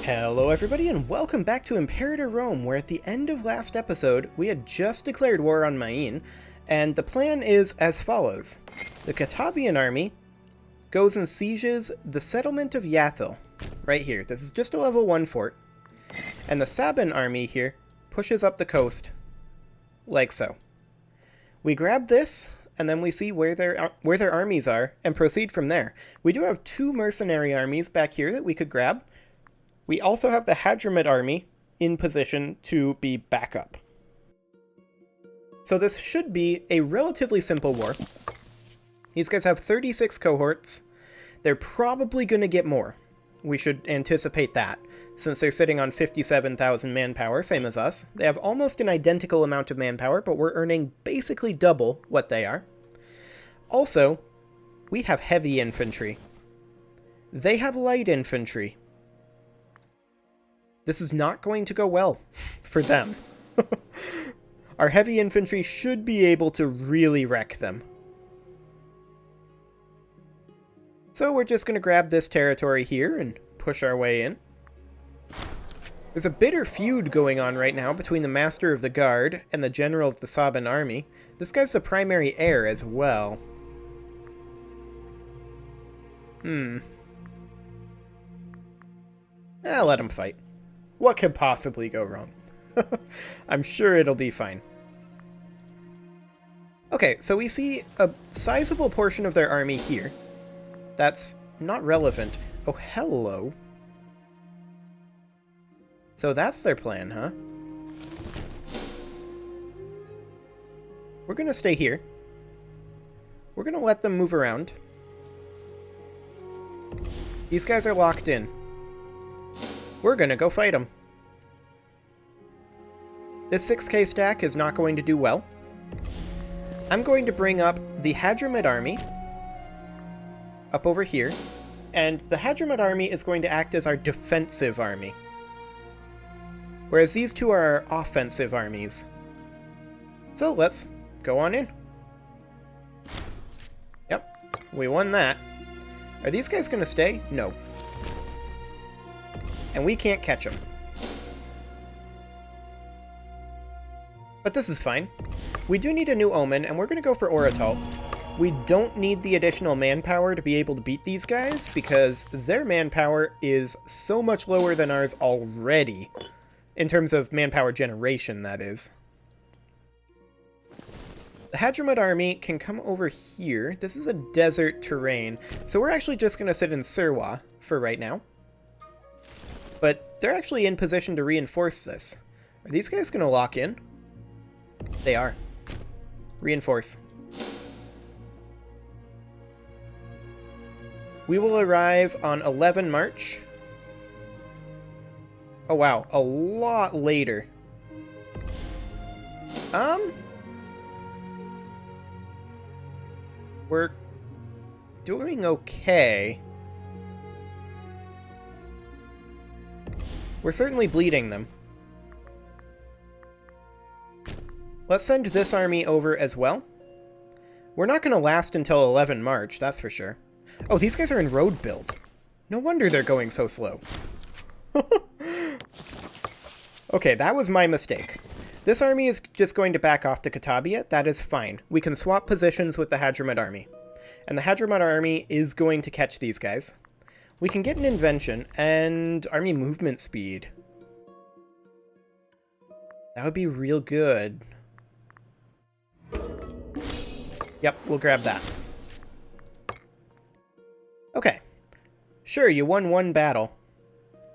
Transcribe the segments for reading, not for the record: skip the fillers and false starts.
Hello everybody and welcome back to Imperator Rome, where at the end of last episode we had just declared war on Mine, and the plan is as follows. The Katabian army goes and sieges the settlement of Yathil, right here. This is just a level 1 fort. And the Saban army here pushes up the coast, like so. We grab this, and then we see where their armies are, and proceed from there. We do have 2 mercenary armies back here that we could grab. We also have the Hadramid army in position to be backup. So this should be a relatively simple war. These guys have 36 cohorts. They're probably going to get more. We should anticipate that, since they're sitting on 57,000 manpower, same as us. They have almost an identical amount of manpower, but we're earning basically double what they are. Also, we have heavy infantry. They have light infantry. This is not going to go well for them. Our heavy infantry should be able to really wreck them. So we're just going to grab this territory here and push our way in. There's a bitter feud going on right now between the Master of the Guard and the General of the Saban army. This guy's the primary heir as well. Let him fight. What could possibly go wrong? I'm sure it'll be fine. Okay, so we see a sizable portion of their army here. That's not relevant. Oh, hello. So that's their plan, huh? We're gonna stay here. We're gonna let them move around. These guys are locked in. We're gonna go fight them. This 6k stack is not going to do well. I'm going to bring up the Hadramid army up over here, and the Hadramid army is going to act as our defensive army, whereas these two are our offensive armies. So let's go on in. Yep, we won that. Are these guys gonna stay? No. And we can't catch them. But this is fine. We do need a new omen, and we're going to go for Oratal. We don't need the additional manpower to be able to beat these guys, because their manpower is so much lower than ours already. In terms of manpower generation, that is. The Hadramid army can come over here. This is a desert terrain, so we're actually just going to sit in Sirwa for right now. But they're actually in position to reinforce this. Are these guys going to lock in? They are. Reinforce. We will arrive on 11 March. Oh wow, a lot later. We're doing okay. We're certainly bleeding them. Let's send this army over as well. We're not going to last until 11 March, that's for sure. Oh, these guys are in road build. No wonder they're going so slow. Okay, that was my mistake. This army is just going to back off to Katabia. That is fine. We can swap positions with the Hadramid army. And the Hadramid army is going to catch these guys. We can get an invention and army movement speed. That would be real good. Yep, we'll grab that. Okay. Sure, you won one battle.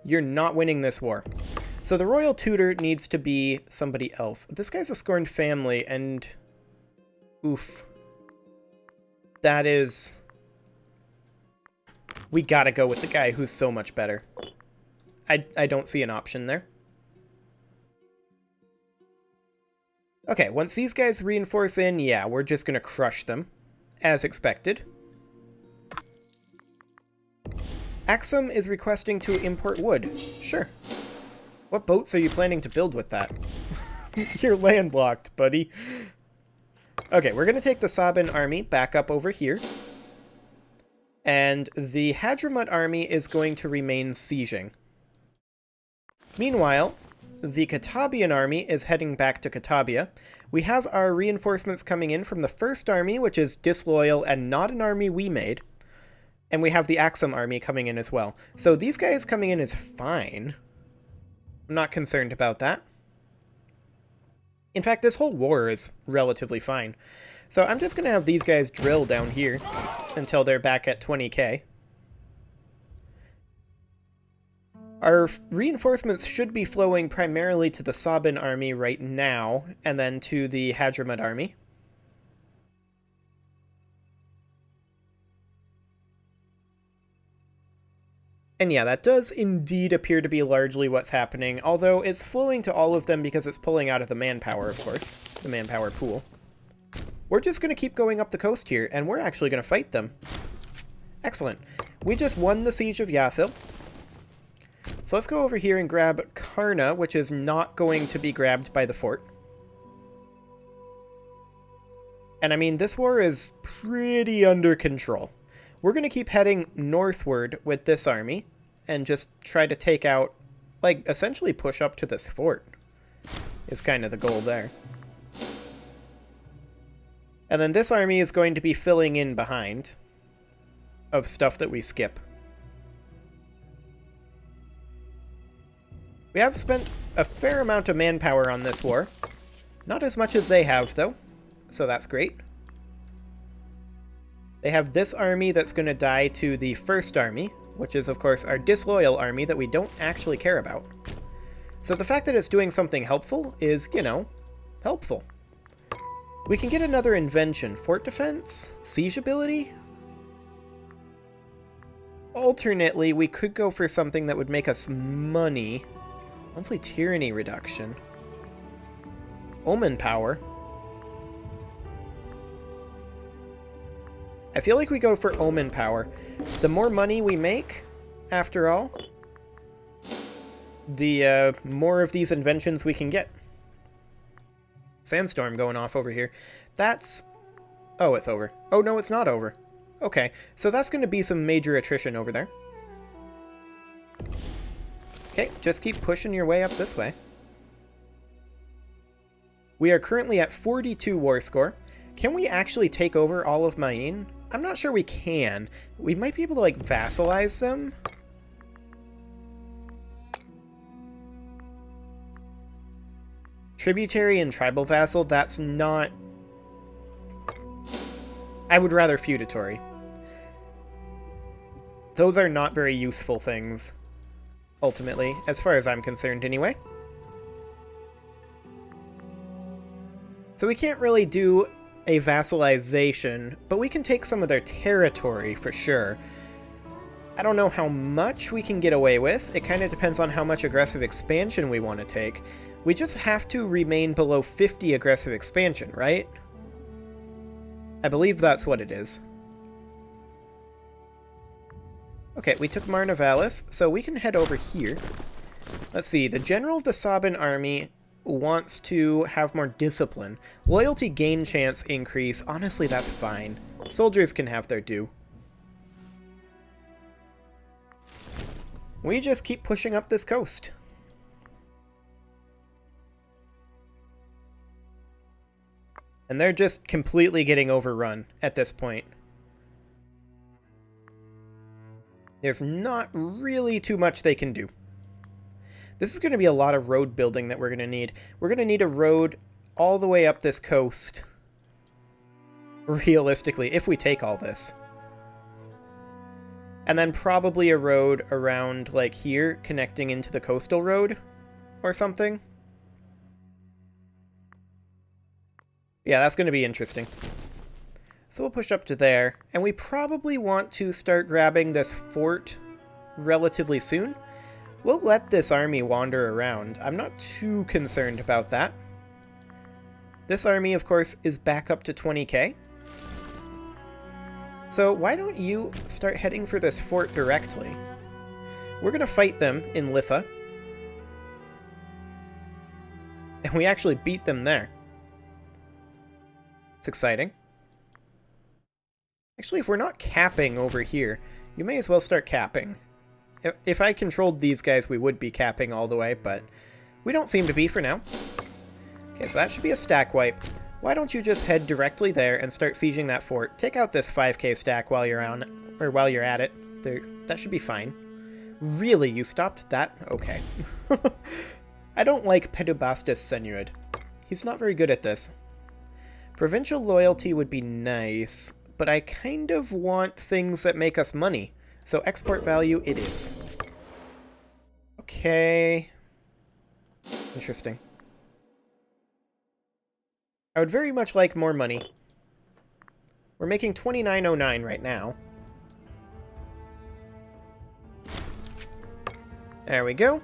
You're not winning this war. So the royal tutor needs to be somebody else. This guy's a scorned family, and... oof. That is... we gotta go with the guy who's so much better. I don't see an option there. Okay, once these guys reinforce in, yeah, we're just gonna crush them, as expected. Axum is requesting to import wood. Sure. What boats are you planning to build with that? You're landlocked, buddy. Okay, we're gonna take the Saban army back up over here. And the Hadramut army is going to remain sieging. Meanwhile, the Katabian army is heading back to Katabia. We have our reinforcements coming in from the First Army, which is disloyal and not an army we made. And we have the Axum army coming in as well. So these guys coming in is fine. I'm not concerned about that. In fact, this whole war is relatively fine. So I'm just going to have these guys drill down here until they're back at 20k. Our reinforcements should be flowing primarily to the Sabin army right now, and then to the Hadramut army. And yeah, that does indeed appear to be largely what's happening, although it's flowing to all of them because it's pulling out of the manpower, of course, the manpower pool. We're just going to keep going up the coast here, and we're actually going to fight them. Excellent. We just won the Siege of Yathil. So let's go over here and grab Karna, which is not going to be grabbed by the fort. And I mean, this war is pretty under control. We're going to keep heading northward with this army and just try to take out, like, essentially push up to this fort is kind of the goal there. And then this army is going to be filling in behind of stuff that we skip. We have spent a fair amount of manpower on this war. Not as much as they have, though, so that's great. They have this army that's going to die to the First Army, which is, of course, our disloyal army that we don't actually care about. So the fact that it's doing something helpful is, you know, helpful. We can get another invention. Fort defense? Siege ability? Alternately, we could go for something that would make us money. Monthly tyranny reduction. Omen power. I feel like we go for omen power. The more money we make, after all, the more of these inventions we can get. Sandstorm going off over here. That's... Oh, it's over. Oh, no, it's not over. Okay, so that's going to be some major attrition over there. Okay, just keep pushing your way up this way. We are currently at 42 war score. Can we actually take over all of Mine? I'm not sure we can. We might be able to, like, vassalize them. Tributary and tribal vassal, that's not... I would rather feudatory. Those are not very useful things, ultimately, as far as I'm concerned anyway. So we can't really do a vassalization, but we can take some of their territory for sure. I don't know how much we can get away with. It kind of depends on how much aggressive expansion we want to take. We just have to remain below 50 aggressive expansion, right? I believe that's what it is. Okay, we took Marnavalis, so we can head over here. Let's see, the general of the Sabin army wants to have more discipline. Loyalty gain chance increase. Honestly, that's fine. Soldiers can have their due. We just keep pushing up this coast. And they're just completely getting overrun at this point. There's not really too much they can do. This is going to be a lot of road building that we're going to need. We're going to need a road all the way up this coast. Realistically, if we take all this. And then probably a road around, like, here, connecting into the coastal road or something. Yeah, that's going to be interesting. So we'll push up to there, and we probably want to start grabbing this fort relatively soon. We'll let this army wander around. I'm not too concerned about that. This army, of course, is back up to 20k. So why don't you start heading for this fort directly? We're going to fight them in Litha. And we actually beat them there. It's exciting. Actually, if we're not capping over here, you may as well start capping. If I controlled these guys, we would be capping all the way, but we don't seem to be for now. Okay, so that should be a stack wipe. Why don't you just head directly there and start sieging that fort? Take out this 5k stack while you're on, or while you're at it. There, that should be fine. Really, you stopped that? Okay. I don't like Pedobastus Senuid. He's not very good at this. Provincial loyalty would be nice, but I kind of want things that make us money. So export value it is. Okay. Interesting. I would very much like more money. We're making 2909 right now. There we go.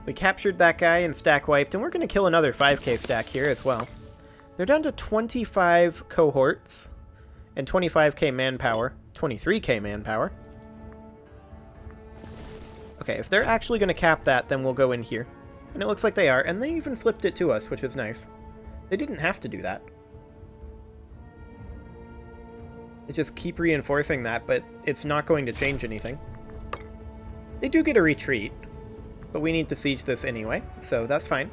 We captured that guy and stack wiped, and we're going to kill another 5k stack here as well. They're down to 25 cohorts and 25k manpower. 23k manpower. Okay, if they're actually going to cap that, then we'll go in here. And it looks like they are, and they even flipped it to us, which is nice. They didn't have to do that. They just keep reinforcing that, but it's not going to change anything. They do get a retreat, but we need to siege this anyway, so that's fine.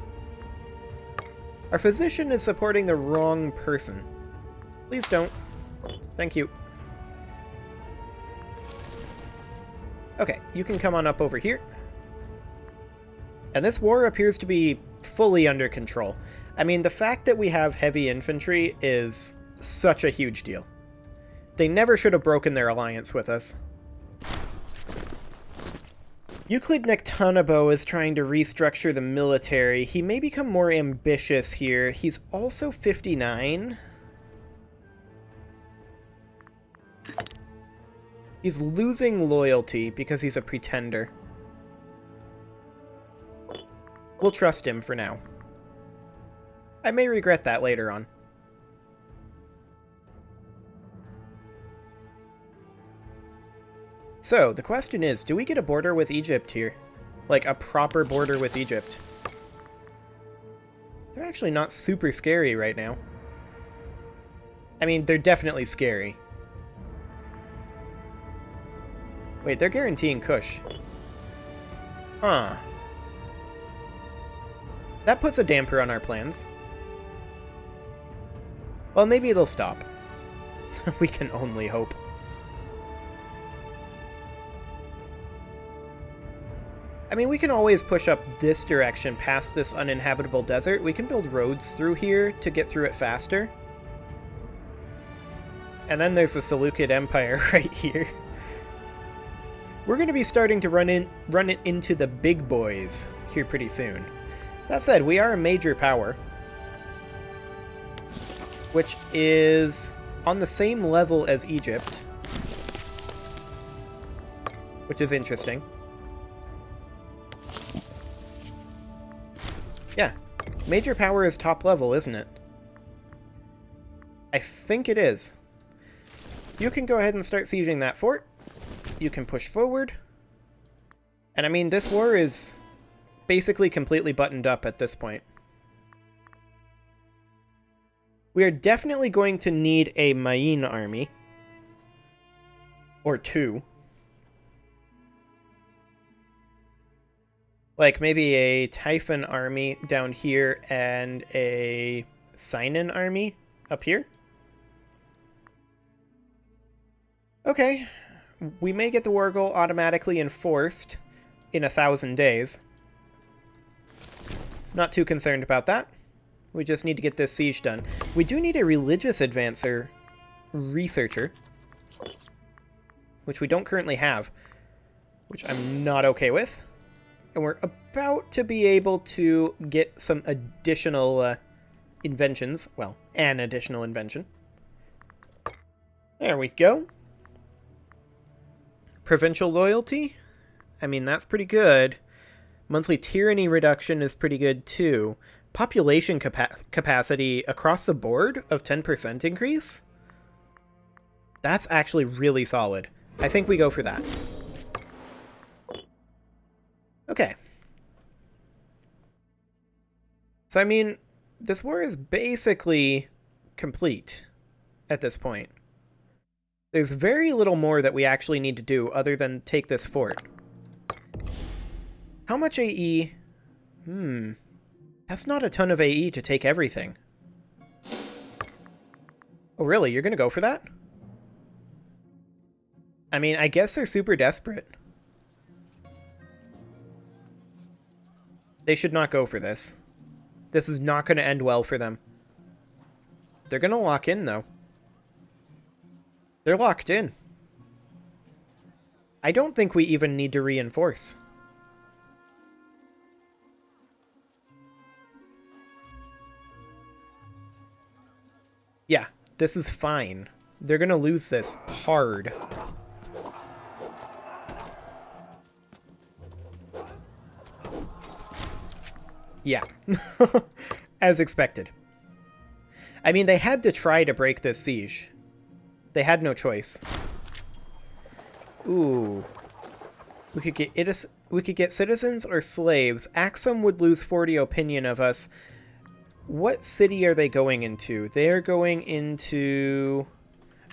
Our physician is supporting the wrong person. Please don't. Thank you. Okay, you can come on up over here. And this war appears to be fully under control. I mean, the fact that we have heavy infantry is such a huge deal. They never should have broken their alliance with us. Euclid Nectanebo is trying to restructure the military. He may become more ambitious here. He's also 59. He's losing loyalty because he's a pretender. We'll trust him for now. I may regret that later on. So, the question is, do we get a border with Egypt here? Like, a proper border with Egypt? They're actually not super scary right now. I mean, they're definitely scary. Wait, they're guaranteeing Kush. Huh. That puts a damper on our plans. Well, maybe they'll stop. We can only hope. I mean, we can always push up this direction past this uninhabitable desert. We can build roads through here to get through it faster. And then there's the Seleucid Empire right here. We're going to be starting to run it into the big boys here pretty soon. That said, we are a major power, which is on the same level as Egypt, which is interesting. Yeah, major power is top level, isn't it? I think it is. You can go ahead and start sieging that fort. You can push forward. And I mean, this war is basically completely buttoned up at this point. We are definitely going to need a Mine army. Or two. Like maybe a Typhon army down here and a Sinan army up here. Okay. We may get the war goal automatically enforced in 1,000 days. Not too concerned about that. We just need to get this siege done. We do need a religious advancer researcher, which we don't currently have, which I'm not okay with. And we're about to be able to get some additional inventions. Well, an additional invention. There we go. Provincial loyalty? I mean, that's pretty good. Monthly tyranny reduction is pretty good, too. Population capacity across the board of 10% increase? That's actually really solid. I think we go for that. Okay. So, I mean, this war is basically complete at this point. There's very little more that we actually need to do other than take this fort. How much AE? That's not a ton of AE to take everything. Oh, really? You're gonna go for that? I mean, I guess they're super desperate. They should not go for this. This is not going to end well for them. They're going to lock in, though. They're locked in. I don't think we even need to reinforce. Yeah, this is fine. They're going to lose this hard. Yeah, as expected. I mean, they had to try to break this siege. They had no choice. Ooh. We could get citizens or slaves. Axum would lose 40 opinion of us. What city are they going into? They are going into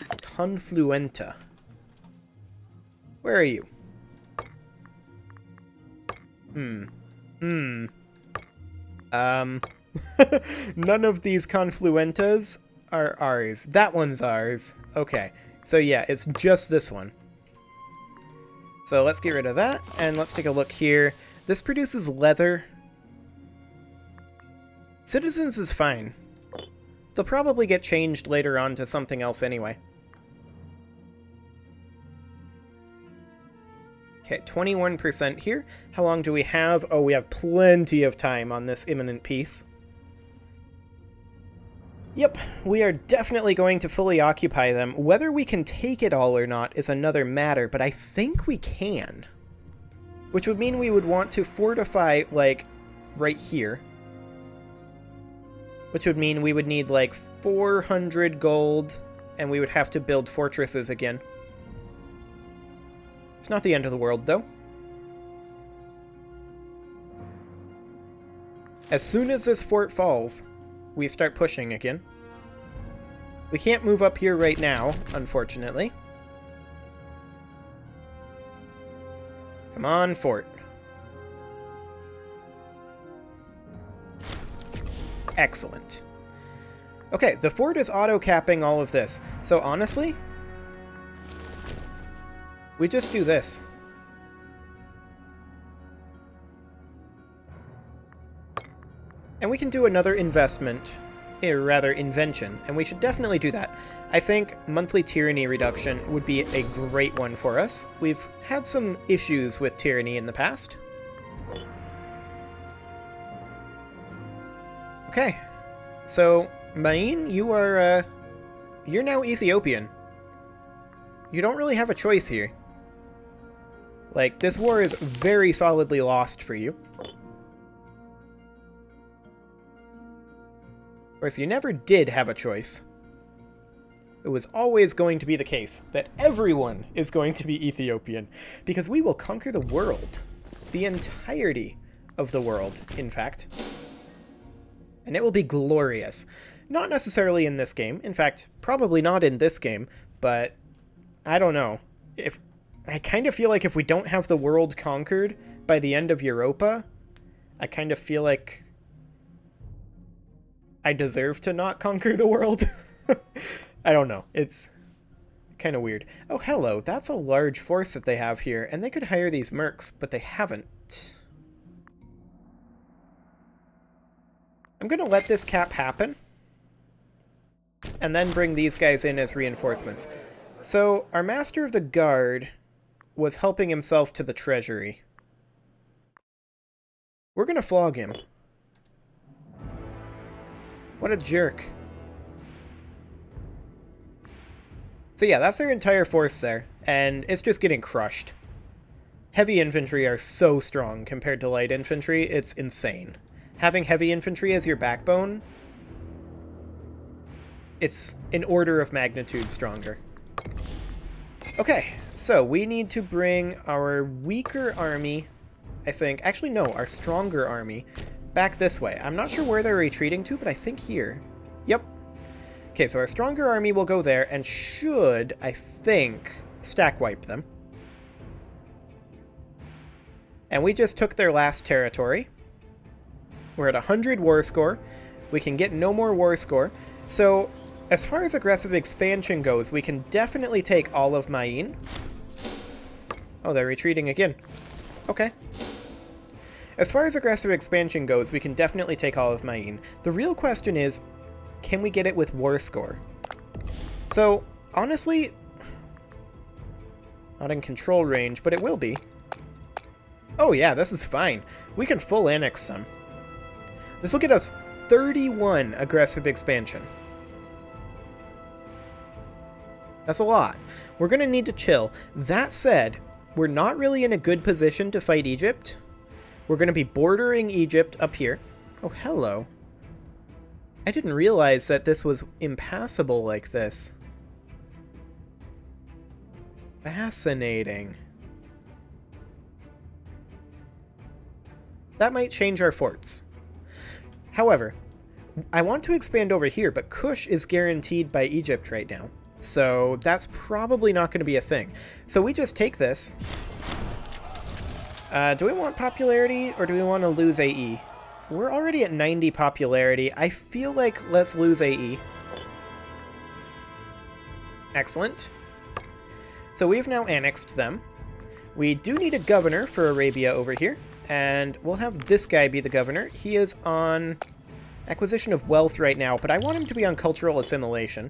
Confluenta. Where are you? None of these Confluentas are ours. That one's ours. Okay. So yeah, it's just this one. So let's get rid of that, and let's take a look here. This produces leather. Citizens is fine. They'll probably get changed later on to something else anyway. Okay, 21% here. How long do we have? Oh, we have plenty of time on this imminent peace. Yep, we are definitely going to fully occupy them. Whether we can take it all or not is another matter, but I think we can. Which would mean we would want to fortify, like, right here. Which would mean we would need, like, 400 gold, and we would have to build fortresses again. It's not the end of the world, though. As soon as this fort falls, we start pushing again. We can't move up here right now, unfortunately. Come on, fort. Excellent. Okay, the fort is auto-capping all of this. So honestly, we just do this. And we can do another investment, or rather invention, and we should definitely do that. I think monthly tyranny reduction would be a great one for us. We've had some issues with tyranny in the past. Okay, so Mine, you're now Ethiopian. You don't really have a choice here. Like, this war is very solidly lost for you. Of course, you never did have a choice. It was always going to be the case that everyone is going to be Ethiopian, because we will conquer the world. The entirety of the world, in fact. And it will be glorious. Not necessarily in this game. In fact, probably not in this game, but I don't know. I kind of feel like if we don't have the world conquered by the end of Europa, I kind of feel like I deserve to not conquer the world. I don't know. It's kind of weird. Oh, hello. That's a large force that they have here, and they could hire these mercs, but they haven't. I'm going to let this cap happen, and then bring these guys in as reinforcements. So, our Master of the Guard was helping himself to the treasury. We're going to flog him. What a jerk. So yeah, that's their entire force there, and it's just getting crushed. Heavy infantry are so strong compared to light infantry, it's insane. Having heavy infantry as your backbone, it's an order of magnitude stronger. Okay, so we need to bring our weaker army, I think, actually no, our stronger army, back this way. I'm not sure where they're retreating to, but I think here. Yep. Okay, so our stronger army will go there and should, I think, stack wipe them. And we just took their last territory. We're at 100 war score. We can get no more war score. So, as far as aggressive expansion goes, we can definitely take all of Mine. Oh, they're retreating again. Okay. As far as aggressive expansion goes, we can definitely take all of Mine. The real question is, can we get it with war score? So, honestly, not in control range, but it will be. Oh yeah, this is fine. We can full annex them. This will get us 31 aggressive expansion. That's a lot. We're going to need to chill. That said, we're not really in a good position to fight Egypt. We're going to be bordering Egypt up here. Oh, hello. I didn't realize that this was impassable like this. Fascinating. That might change our forts. However, I want to expand over here, but Kush is guaranteed by Egypt right now. So that's probably not going to be a thing. So we just take this. Do we want popularity, or do we want to lose AE? We're already at 90 popularity. I feel like let's lose AE. Excellent. So we've now annexed them. We do need a governor for Arabia over here, and we'll have this guy be the governor. He is on acquisition of wealth right now, but I want him to be on cultural assimilation.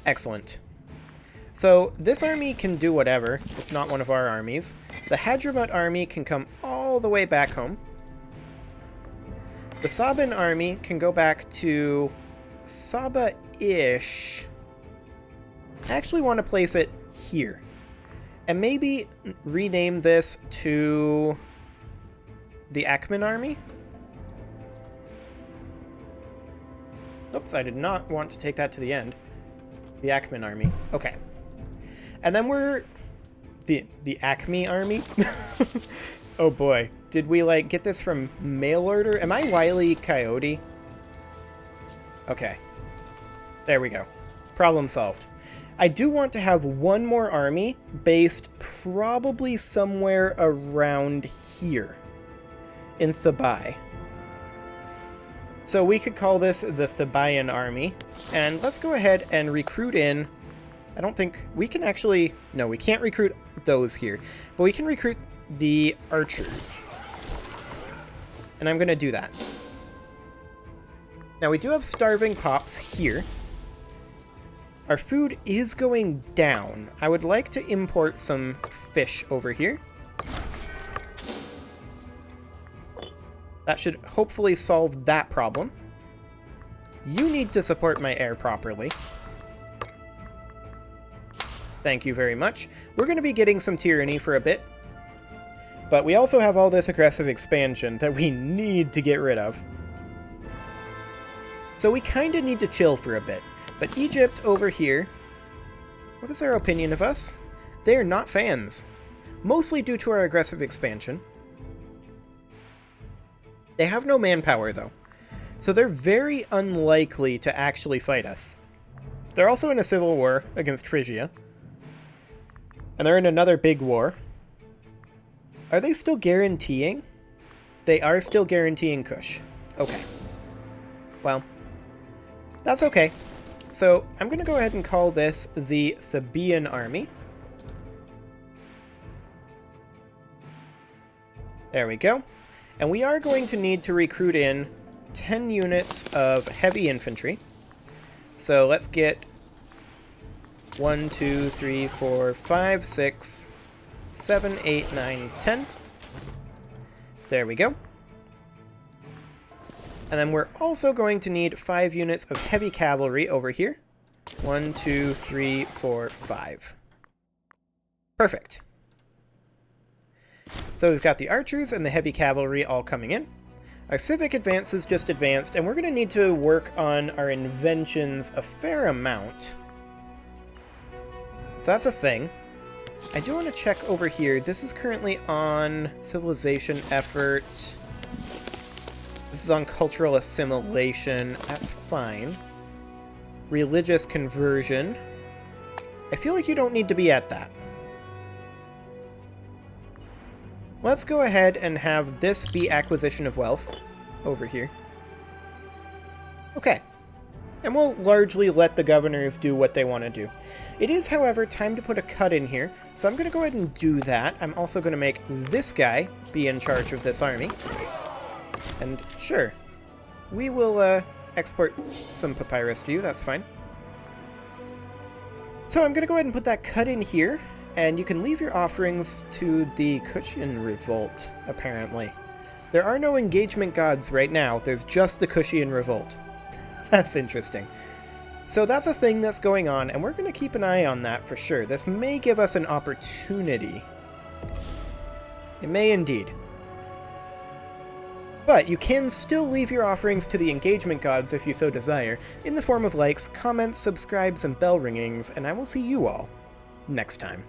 Excellent. So this army can do whatever. It's not one of our armies. The Hadramut army can come all the way back home. The Saban army can go back to Saba-ish. I actually want to place it here. And maybe rename this to the Ackman army. Oops, I did not want to take that to the end. The Ackman army. Okay. And then we're... The Acme army? Oh boy. Did we, like, get this from mail order? Am I Wile E. Coyote? Okay. There we go. Problem solved. I do want to have one more army based probably somewhere around here. In Thebai. So we could call this the Thebaian army. And let's go ahead and recruit in... I don't think... We can actually... No, we can't recruit those here. But we can recruit the archers. And I'm going to do that. Now, we do have starving pops here. Our food is going down. I would like to import some fish over here. That should hopefully solve that problem. You need to support my heir properly. Thank you very much. We're going to be getting some tyranny for a bit. But we also have all this aggressive expansion that we need to get rid of. So we kind of need to chill for a bit. But Egypt over here, what is their opinion of us? They are not fans. Mostly due to our aggressive expansion. They have no manpower, though. So they're very unlikely to actually fight us. They're also in a civil war against Phrygia. And they're in another big war. Are they still guaranteeing? They are still guaranteeing Kush. Okay. Well, that's okay. So I'm going to go ahead and call this the Theban army. There we go. And we are going to need to recruit in 10 units of heavy infantry. So let's get 1, 2, 3, 4, 5, 6, 7, 8, 9, 10. There we go. And then we're also going to need 5 units of heavy cavalry over here. 1, 2, 3, 4, 5. Perfect. So we've got the archers and the heavy cavalry all coming in. Our civic advances just advanced, and we're going to need to work on our inventions a fair amount. So that's a thing. I do want to check over here. This is currently on civilization effort. This is on cultural assimilation. That's fine. Religious conversion. I feel like you don't need to be at that. Let's go ahead and have this be acquisition of wealth over here. Okay. And we'll largely let the governors do what they want to do. It is, however, time to put a cut in here, so I'm going to go ahead and do that. I'm also going to make this guy be in charge of this army. And sure, we will export some papyrus to you, that's fine. So I'm going to go ahead and put that cut in here, and you can leave your offerings to the Kushian Revolt, apparently. There are no engagement gods right now, there's just the Kushian Revolt. That's interesting. So that's a thing that's going on, and we're going to keep an eye on that for sure. This may give us an opportunity. It may indeed. But you can still leave your offerings to the engagement gods if you so desire, in the form of likes, comments, subscribes, and bell ringings, and I will see you all next time.